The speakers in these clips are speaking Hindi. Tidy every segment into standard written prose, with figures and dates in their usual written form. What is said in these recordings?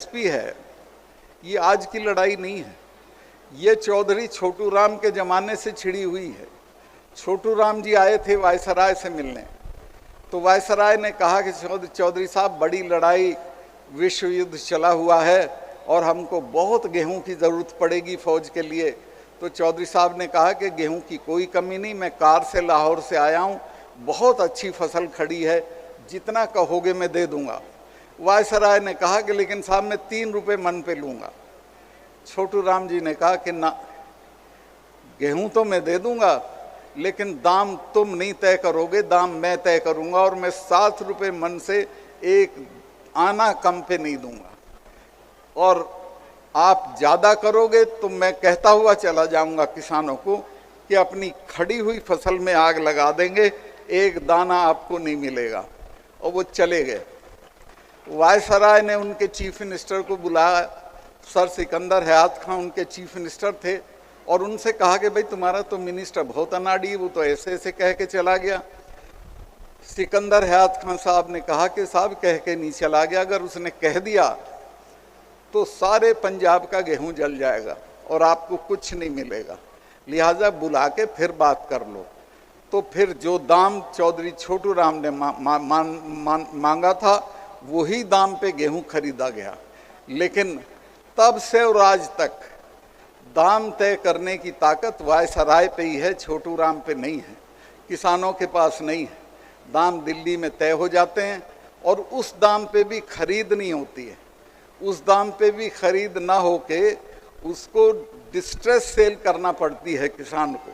एमएसपी है, ये आज की लड़ाई नहीं है, ये चौधरी छोटू राम के ज़माने से छिड़ी हुई है। छोटू राम जी आए थे वायसराय से मिलने, तो वायसराय ने कहा कि चौधरी साहब बड़ी लड़ाई, विश्व युद्ध चला हुआ है और हमको बहुत गेहूं की ज़रूरत पड़ेगी फौज के लिए। तो चौधरी साहब ने कहा कि गेहूं की कोई कमी नहीं, मैं कार से लाहौर से आया हूं, बहुत अच्छी फसल खड़ी है, जितना कहोगे मैं दे दूंगा। वायसराय ने कहा कि लेकिन साहब मैं 3 रुपये मन पे लूँगा। छोटू राम जी ने कहा कि ना, गेहूं तो मैं दे दूंगा लेकिन दाम तुम नहीं तय करोगे, दाम मैं तय करूंगा, और मैं 7 रुपये मन से एक आना कम पे नहीं दूंगा, और आप ज़्यादा करोगे तो मैं कहता हुआ चला जाऊंगा किसानों को कि अपनी खड़ी हुई फसल में आग लगा देंगे, एक दाना आपको नहीं मिलेगा। और वो चले गए। वायसराय ने उनके चीफ मिनिस्टर को बुलाया, सर सिकंदर हयात खां उनके चीफ मिनिस्टर थे, और उनसे कहा कि भाई तुम्हारा तो मिनिस्टर बहुत अनाड़ी, वो तो ऐसे ऐसे कह के चला गया। सिकंदर हयात खां साहब ने कहा कि साहब कह के नहीं चला गया, अगर उसने कह दिया तो सारे पंजाब का गेहूं जल जाएगा और आपको कुछ नहीं मिलेगा, लिहाजा बुला के फिर बात कर लो। तो फिर जो दाम चौधरी छोटू राम ने मांगा था वही दाम पे गेहूं खरीदा गया। लेकिन तब से और आज तक दाम तय करने की ताकत वायसराय पे ही है, छोटू राम पे नहीं है, किसानों के पास नहीं है। दाम दिल्ली में तय हो जाते हैं और उस दाम पे भी खरीद नहीं होती है, उस दाम पे भी खरीद ना होके उसको डिस्ट्रेस सेल करना पड़ती है किसान को।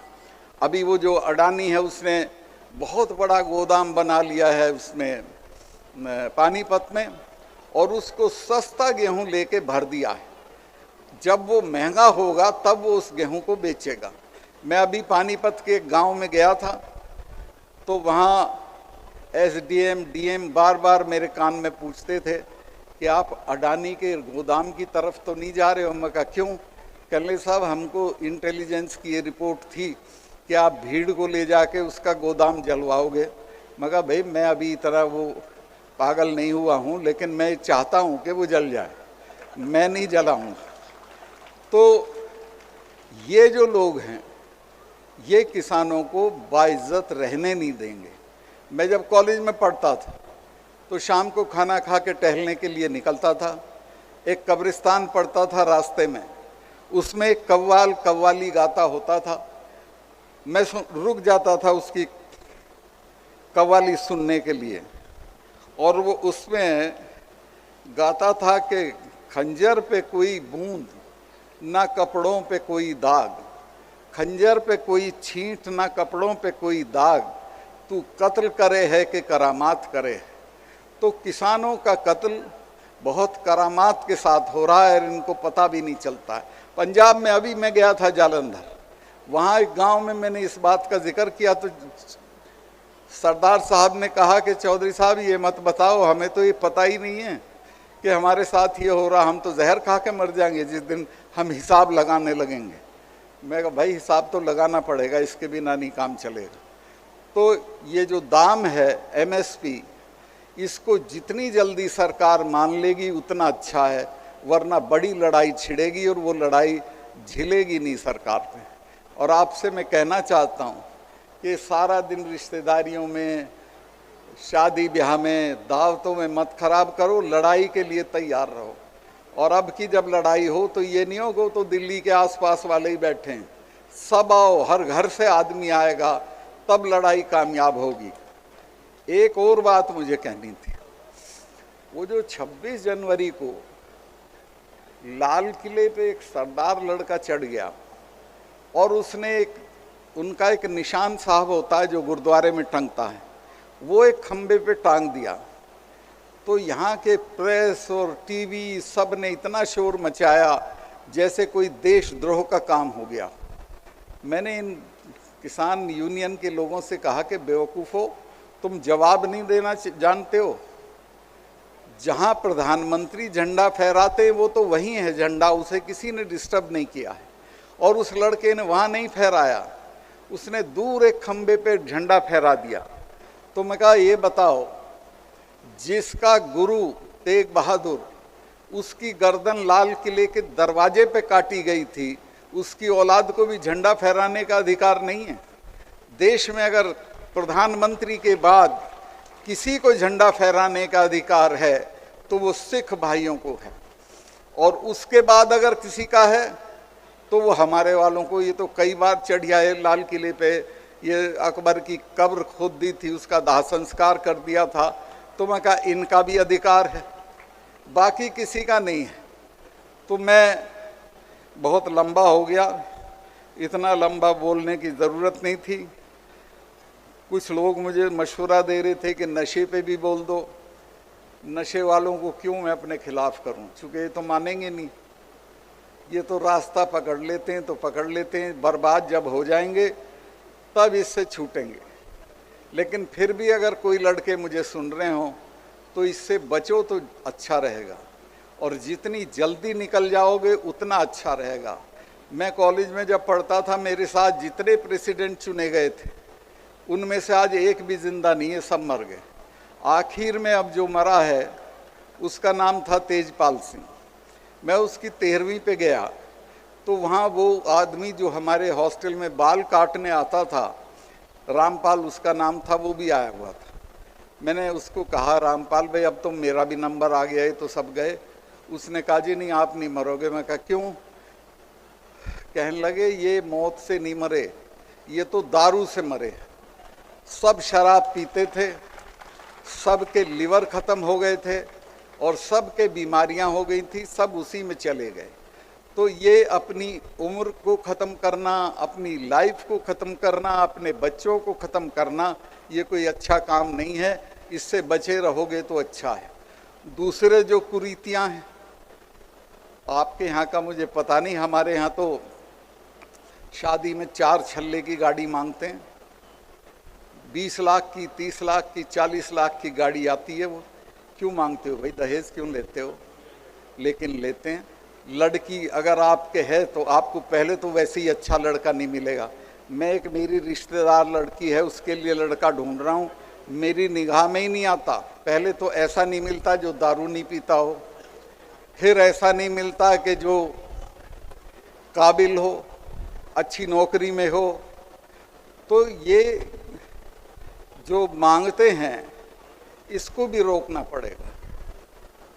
अभी वो जो अडानी है उसने बहुत बड़ा गोदाम बना लिया है उसमें पानीपत में, और उसको सस्ता गेहूं लेके भर दिया है। जब वो महंगा होगा तब वो उस गेहूं को बेचेगा। मैं अभी पानीपत के एक गांव में गया था, तो वहाँ एसडीएम डीएम बार बार मेरे कान में पूछते थे कि आप अडानी के गोदाम की तरफ तो नहीं जा रहे हो। मैं कहा क्यों? कहने साहब हमको इंटेलिजेंस की ये रिपोर्ट थी कि आप भीड़ को ले जाके उसका गोदाम जलवाओगे। मैं कहा भाई मैं अभी इतना वो पागल नहीं हुआ हूँ, लेकिन मैं चाहता हूँ कि वो जल जाए, मैं नहीं जलाऊँगा। तो ये जो लोग हैं ये किसानों को बाइज्जत रहने नहीं देंगे। मैं जब कॉलेज में पढ़ता था तो शाम को खाना खा के टहलने के लिए निकलता था, एक कब्रिस्तान पड़ता था रास्ते में, उसमें एक कव्वाल कव्वाली गाता होता था। मैं रुक जाता था उसकी कव्वाली सुनने के लिए, और वो उसमें गाता था कि खंजर पे कोई बूंद ना कपड़ों पे कोई दाग, खंजर पे कोई छींट ना कपड़ों पे कोई दाग, तू कत्ल करे है कि करामात करे है। तो किसानों का कत्ल बहुत करामात के साथ हो रहा है और इनको पता भी नहीं चलता है। पंजाब में अभी मैं गया था जालंधर, वहाँ एक गांव में मैंने इस बात का जिक्र किया तो सरदार साहब ने कहा कि चौधरी साहब ये मत बताओ, हमें तो ये पता ही नहीं है कि हमारे साथ ये हो रहा, हम तो जहर खा के मर जाएंगे जिस दिन हम हिसाब लगाने लगेंगे। मैं कहा भाई हिसाब तो लगाना पड़ेगा, इसके बिना नहीं काम चलेगा। तो ये जो दाम है एमएसपी, इसको जितनी जल्दी सरकार मान लेगी उतना अच्छा है, वरना बड़ी लड़ाई छिड़ेगी और वो लड़ाई झिलेगी नहीं सरकार पे। और आपसे मैं कहना चाहता हूँ कि सारा दिन रिश्तेदारियों में, शादी ब्याह में, दावतों में मत खराब करो, लड़ाई के लिए तैयार रहो। और अब की जब लड़ाई हो तो ये नहीं होगा तो दिल्ली के आसपास वाले ही बैठे हैं, सब आओ, हर घर से आदमी आएगा, तब लड़ाई कामयाब होगी। एक और बात मुझे कहनी थी, वो जो 26 जनवरी को लाल किले पे एक सरदार लड़का चढ़ गया और उसने उनका एक निशान साहब होता है जो गुरुद्वारे में टंगता है, वो एक खंबे पे टांग दिया, तो यहाँ के प्रेस और टीवी सब ने इतना शोर मचाया जैसे कोई देशद्रोह का काम हो गया। मैंने इन किसान यूनियन के लोगों से कहा कि बेवकूफ़ो, तुम जवाब नहीं देना जानते हो? जहाँ प्रधानमंत्री झंडा फहराते हैं वो तो वही है झंडा, उसे किसी ने डिस्टर्ब नहीं किया है। और उस लड़के ने वहाँ नहीं फहराया, उसने दूर एक खंबे पे झंडा फहरा दिया। तो मैं कहा ये बताओ, जिसका गुरु तेग बहादुर उसकी गर्दन लाल किले के दरवाजे पे काटी गई थी, उसकी औलाद को भी झंडा फहराने का अधिकार नहीं है? देश में अगर प्रधानमंत्री के बाद किसी को झंडा फहराने का अधिकार है तो वो सिख भाइयों को है, और उसके बाद अगर किसी का है तो वो हमारे वालों को। ये तो कई बार चढ़ आए लाल किले पे, ये अकबर की कब्र खोद दी थी, उसका दाह संस्कार कर दिया था, तो मैं कहा इनका भी अधिकार है, बाकी किसी का नहीं है। तो मैं बहुत लंबा हो गया, इतना लंबा बोलने की ज़रूरत नहीं थी। कुछ लोग मुझे मशवरा दे रहे थे कि नशे पे भी बोल दो। नशे वालों को क्यों मैं अपने खिलाफ करूं, चूँकि ये तो मानेंगे नहीं, ये तो रास्ता पकड़ लेते हैं तो पकड़ लेते हैं, बर्बाद जब हो जाएंगे तब इससे छूटेंगे। लेकिन फिर भी अगर कोई लड़के मुझे सुन रहे हों तो इससे बचो तो अच्छा रहेगा, और जितनी जल्दी निकल जाओगे उतना अच्छा रहेगा। मैं कॉलेज में जब पढ़ता था, मेरे साथ जितने प्रेसिडेंट चुने गए थे उनमें से आज एक भी जिंदा नहीं है, सब मर गए। आखिर में अब जो मरा है उसका नाम था तेजपाल सिंह। मैं उसकी 13वीं पे गया तो वहाँ वो आदमी जो हमारे हॉस्टल में बाल काटने आता था, रामपाल उसका नाम था, वो भी आया हुआ था। मैंने उसको कहा, रामपाल भाई अब तो मेरा भी नंबर आ गया है, तो सब गए। उसने कहा जी नहीं, आप नहीं मरोगे। मैं कहा क्यों? कहने लगे ये मौत से नहीं मरे, ये तो दारू से मरे। सब शराब पीते थे, सबके लिवर ख़त्म हो गए थे और सबके बीमारियां हो गई थी, सब उसी में चले गए। तो ये अपनी उम्र को ख़त्म करना, अपनी लाइफ को ख़त्म करना, अपने बच्चों को ख़त्म करना, ये कोई अच्छा काम नहीं है। इससे बचे रहोगे तो अच्छा है। दूसरे जो कुरीतियां हैं, आपके यहाँ का मुझे पता नहीं, हमारे यहाँ तो शादी में 4 छल्ले की गाड़ी मांगते हैं। 20 लाख की, 30 लाख की, 40 लाख की गाड़ी आती है। वो क्यों मांगते हो भाई? दहेज क्यों लेते हो? लेकिन लेते हैं। लड़की अगर आपके है तो आपको पहले तो वैसे ही अच्छा लड़का नहीं मिलेगा। मैं एक मेरी रिश्तेदार लड़की है, उसके लिए लड़का ढूंढ रहा हूँ, मेरी निगाह में ही नहीं आता। पहले तो ऐसा नहीं मिलता जो दारू नहीं पीता हो, फिर ऐसा नहीं मिलता कि जो काबिल हो, अच्छी नौकरी में हो। तो ये जो मांगते हैं इसको भी रोकना पड़ेगा।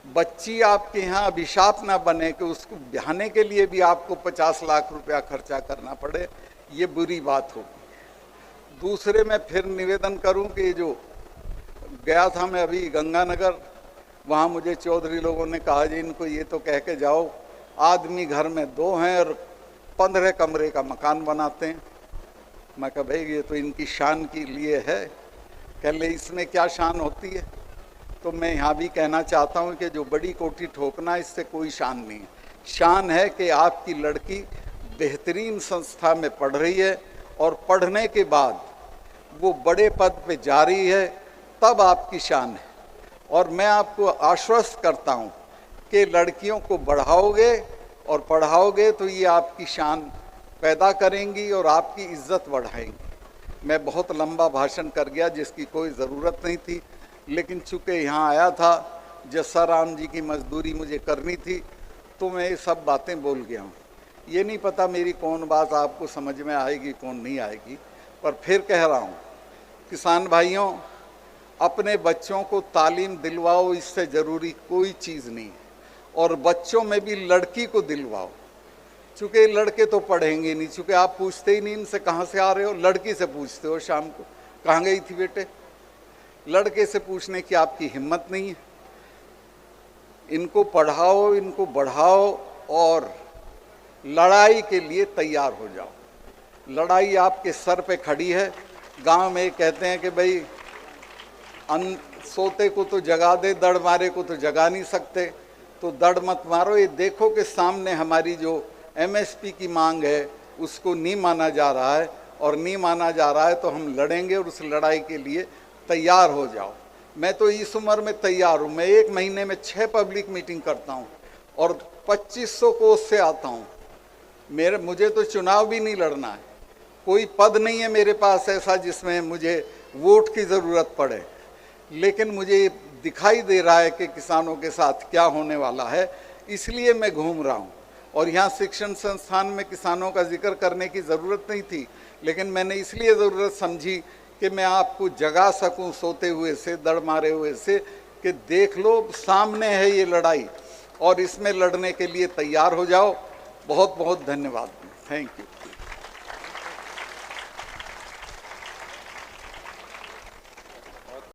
बच्ची आपके यहाँ अभिशाप ना बने कि उसको ब्याहने के लिए भी आपको 50 लाख रुपया खर्चा करना पड़े, ये बुरी बात होगी। दूसरे मैं फिर निवेदन करूं कि जो गया था मैं अभी गंगानगर, वहाँ मुझे चौधरी लोगों ने कहा जी इनको ये तो कह के जाओ, आदमी घर में 2 हैं और 15 कमरे का मकान बनाते हैं। मैं कहा भाई ये तो इनकी शान के लिए है। कह ले इसमें क्या शान होती है? तो मैं यहाँ भी कहना चाहता हूँ कि जो बड़ी कोठी ठोकना, इससे कोई शान नहीं है। शान है कि आपकी लड़की बेहतरीन संस्था में पढ़ रही है और पढ़ने के बाद वो बड़े पद पे जा रही है, तब आपकी शान है। और मैं आपको आश्वस्त करता हूँ कि लड़कियों को बढ़ाओगे और पढ़ाओगे तो ये आपकी शान पैदा करेंगी और आपकी इज्जत बढ़ाएंगी। मैं बहुत लंबा भाषण कर गया जिसकी कोई ज़रूरत नहीं थी, लेकिन चूँकि यहाँ आया था, जस्सा राम जी की मजदूरी मुझे करनी थी, तो मैं ये सब बातें बोल गया हूँ। ये नहीं पता मेरी कौन बात आपको समझ में आएगी कौन नहीं आएगी, पर फिर कह रहा हूँ किसान भाइयों, अपने बच्चों को तालीम दिलवाओ, इससे ज़रूरी कोई चीज़ नहीं है। और बच्चों में भी लड़की को दिलवाओ, चूँकि लड़के तो पढ़ेंगे नहीं, चूँकि आप पूछते ही नहीं इनसे कहाँ से आ रहे हो, लड़की से पूछते हो शाम को कहाँ गई थी बेटे। लड़के से पूछने की आपकी हिम्मत नहीं है। इनको पढ़ाओ, इनको बढ़ाओ और लड़ाई के लिए तैयार हो जाओ। लड़ाई आपके सर पे खड़ी है। गांव में कहते हैं कि भाई सोते को तो जगा दे, दड़ मारे को तो जगा नहीं सकते, तो दड़ मत मारो। ये देखो कि सामने हमारी जो एमएसपी की मांग है उसको नहीं माना जा रहा है, और नहीं माना जा रहा है तो हम लड़ेंगे और उस लड़ाई के लिए तैयार हो जाओ। मैं तो इस उम्र में तैयार हूँ। मैं 1 महीने में 6 पब्लिक मीटिंग करता हूँ और 2500 कोस से आता हूँ। मुझे तो चुनाव भी नहीं लड़ना है, कोई पद नहीं है मेरे पास ऐसा जिसमें मुझे वोट की ज़रूरत पड़े, लेकिन मुझे दिखाई दे रहा है कि किसानों के साथ क्या होने वाला है। इसलिए मैं घूम रहा हूँ। और यहाँ शिक्षण संस्थान में किसानों का जिक्र करने की ज़रूरत नहीं थी, लेकिन मैंने इसलिए ज़रूरत समझी कि मैं आपको जगा सकूं सोते हुए से, दड़ मारे हुए से, कि देख लो सामने है ये लड़ाई और इसमें लड़ने के लिए तैयार हो जाओ। बहुत बहुत धन्यवाद। Thank you.